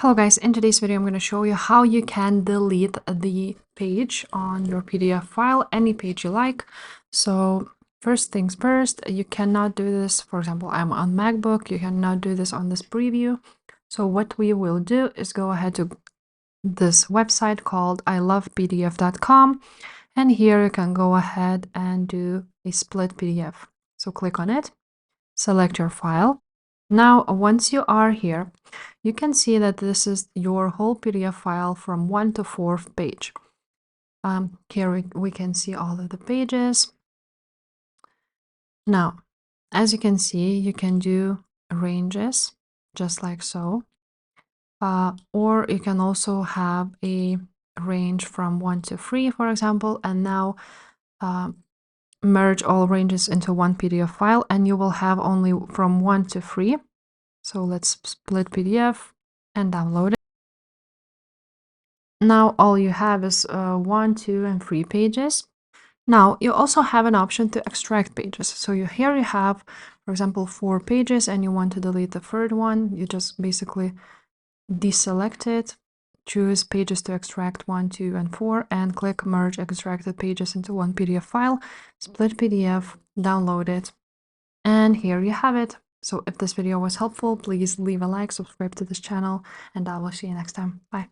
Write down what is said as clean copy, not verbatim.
Hello guys, in today's video I'm going to show you how you can delete the page on your PDF file, any page you like. So first things first, you cannot do this. For example, I'm on MacBook, you cannot do this on this preview. So what we will do is go ahead to this website called ilovepdf.com, and here you can go ahead and do a split PDF. So click on it, select your file. Now, once you are here, you can see that this is your whole PDF file from 1 to 4th page. Here we can see all of the pages. Now, as you can see, you can do ranges just like so. Or you can also have a range from 1 to 3, for example, and now merge all ranges into one PDF file, and you will have only from 1 to 3. So let's split PDF and download it. Now all you have is 1, 2, and 3 pages. Now you also have an option to extract pages. So here you have, for example, 4 pages and you want to delete the third one. You just basically deselect it, choose pages to extract 1, 2, and 4, and click merge extracted pages into one PDF file, split PDF, download it, and here you have it. So if this video was helpful, please leave a like, subscribe to this channel, and I will see you next time. Bye.